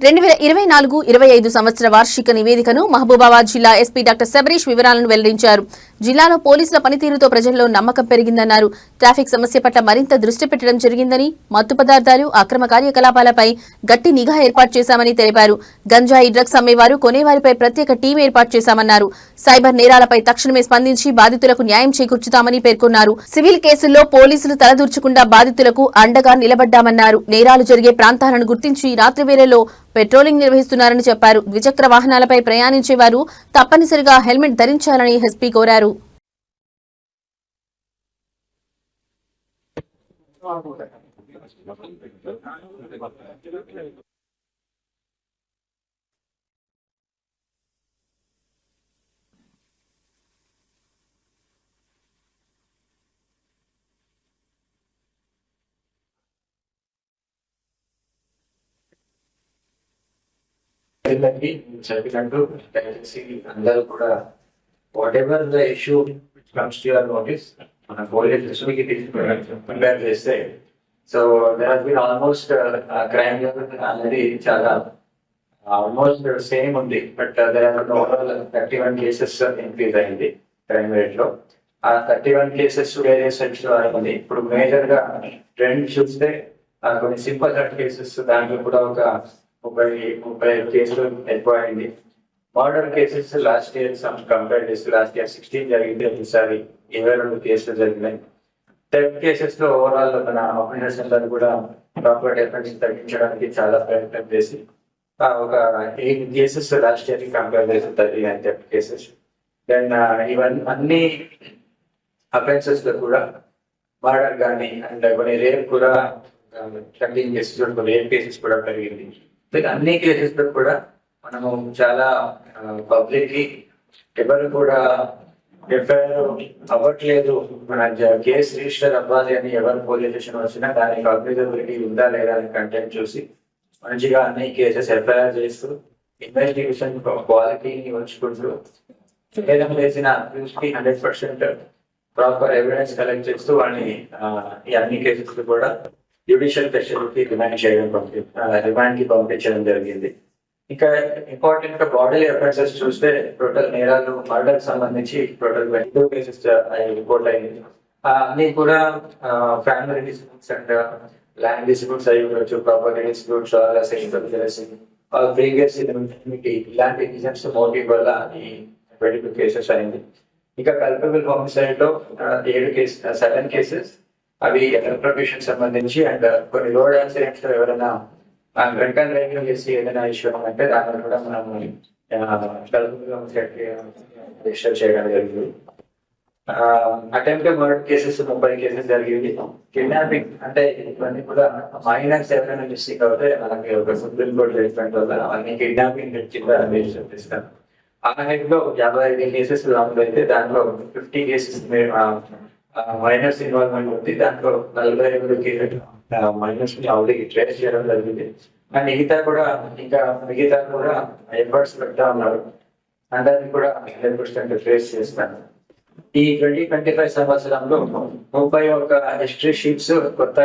2024-25 సంవత్సర వార్షిక నివేదికను మహబూబాబాద్ జిల్లా ఎస్పీ డాక్టర్ శబరీష్ వివరాలను వెల్లడించారు. జిల్లాలో పోలీసుల పనితీరుతో ప్రజల్లో నమ్మకం పెరిగిందన్నారు. ట్రాఫిక్ సమస్య పట్ల మరింత దృష్టి పెట్టడం జరిగిందని, మత్తు పదార్థాలు, అక్రమ కార్యకలాపాలపై గట్టి నిఘా ఏర్పాటు చేశామని తెలిపారు. గంజాయి, డ్రగ్స్ అమ్మేవారు, కొనేవారిపై ప్రత్యేక టీం ఏర్పాటు చేశామన్నారు. సైబర్ నేరాలపై తక్షణమే స్పందించి బాధితులకు న్యాయం చేకూర్చుతామని పేర్కొన్నారు. సివిల్ కేసుల్లో పోలీసులు తలదూర్చకుండా బాధితులకు అండగా నిలబడ్డామన్నారు. నేరాలు జరిగే ప్రాంతాలను గుర్తించి రాత్రి వేళల్లో పెట్రోలింగ్ నిర్వహిస్తున్నారని చెప్పారు. ద్విచక్ర వాహనాలపై ప్రయాణించేవారు తప్పనిసరిగా హెల్మెట్ ధరించాలని ఎస్పీ కోరారు. అందరూ కూడా whatever the issue comes to your notice మన పోలీస్ దృష్టికి కంపేర్ చేస్తే so there has been almost crime అనేది చాలా ఆల్మోస్ట్ సేమ్ ఉంది. But there are overall 31 cases increase అయింది క్రైమ్ రేట్ లో. ఆ 31 కేసెస్ వేరియస్ సెక్షన్ లో ఉంది. ఇప్పుడు మేజర్ గా ట్రెండ్ చూస్తే కొన్ని సింపుల్ కేసెస్ దాంట్లో కూడా ఒక 30 కేసులు ఎక్కువ అయింది. Murder cases last year compare చేస్తే లాస్ట్ ఇయర్ 16 జరిగింది, ఈసారి 22 కేసులు జరిగినాయి. థెఫ్ట్ కేసెస్ లో ఓవరాల్ మన ఆఫీసర్స్ అందరూ కూడా ప్రాపర్ డిఫరెన్స్ తగ్గించడానికి చాలా ప్రయత్నం చేసి ఒక 8 కేసెస్ లాస్ట్ ఇయర్ కంపేర్ చేసి 39 థెఫ్ట్ కేసెస్. దెన్ ఇవన్నీ అన్ని అఫెన్సెస్ లో కూడా మర్డర్ కానీ అండ్ కొన్ని రేప్ కూడా 13 కేసెస్ కొన్ని రేప్ కేసెస్ కూడా పెరిగింది. అన్ని కేసెస్ లో కూడా మనము చాలా పబ్లిక్ ఎవరు కూడా ఎఫ్ఐఆర్ అవ్వట్లేదు, మన కేసు రిజిస్టర్ అవ్వాలి అని ఎవరు పోలీస్ స్టేషన్ వచ్చినా దానికి అగ్రిజబిలిటీ ఉందా లేదా అని కంటెంట్ చూసి మంచిగా అన్ని కేసెస్ ఎఫ్ఐఆర్ చేస్తూ ఇన్వెస్టిగేషన్ క్వాలిటీని ఉంచుకుంటూ ఏదైనా చేసిన 100% ప్రాపర్ ఎవిడెన్స్ కలెక్ట్ చేస్తూ వాడిని ఈ అన్ని కేసెస్ కూడా జ్యుడిషియల్ కస్టడీకి రిమాండ్ కి పంపించడం జరిగింది. ఇంకా ఇంపార్టెంట్ గా బాడీలీ అఫెన్సెస్ చూస్తే టోటల్ నేరాలు మర్డర్ సంబంధించి టోటల్ 22 కేసెస్ రిపోర్ట్ అయింది. అన్ని కూడా family disputes and land disputes అయి ఉండొచ్చు, ప్రాపర్టీ డిస్ప్యూట్స్, ప్రీవియస్ ఇలాంటి రీజన్స్ మోటివ్ వల్ల ఈ 22 కేసెస్ అయింది. ఇంకా కల్పబుల్ హోమిసైడ్ లో 7 కేసెస్ అవి ప్రొఫెషన్ సంబంధించి అండ్ కొన్ని రోడ్ యాక్సిడెంట్స్ లో ఎవరైనా డ్రంక్ అండ్ డ్రైవింగ్ చేసి ఏదైనా ఇష్యూ అంటే దాన్ని కూడా మనం రిజిస్టర్ చేయడం జరిగింది. అటెంప్ట్ మర్డర్ కేసెస్ 30 కేసెస్ జరిగింది. కిడ్నాపింగ్ అంటే ఇవన్నీ కూడా మైనర్స్ ఎవరైనా మిస్టేక్ అవుతే మనకి ఒక సుప్రీం కోర్టు జడ్జ్మెంట్ వల్ల అవన్నీ కిడ్నాపింగ్ కింద రిజిస్టర్ చేస్తాం. ఆ హెడ్ లో 55 కేసెస్ రాములు అయితే దాంట్లో 50 కేసెస్ మైనర్స్ ఇన్వాల్వ్మెంట్ ఉంది. దాంట్లో 45 కేసులు మైనర్స్ ఆల్రెడీ ట్రేస్ చేయడం జరిగింది. అండ్ మిగతా కూడా ఎఫర్ట్స్ పెడతా ఉన్నారు. అందరినీ కూడా 100% ట్రేస్ చేస్తాను. ఈ 2025 సంవత్సరంలో 31 హిస్టరీ షీట్స్ కొత్త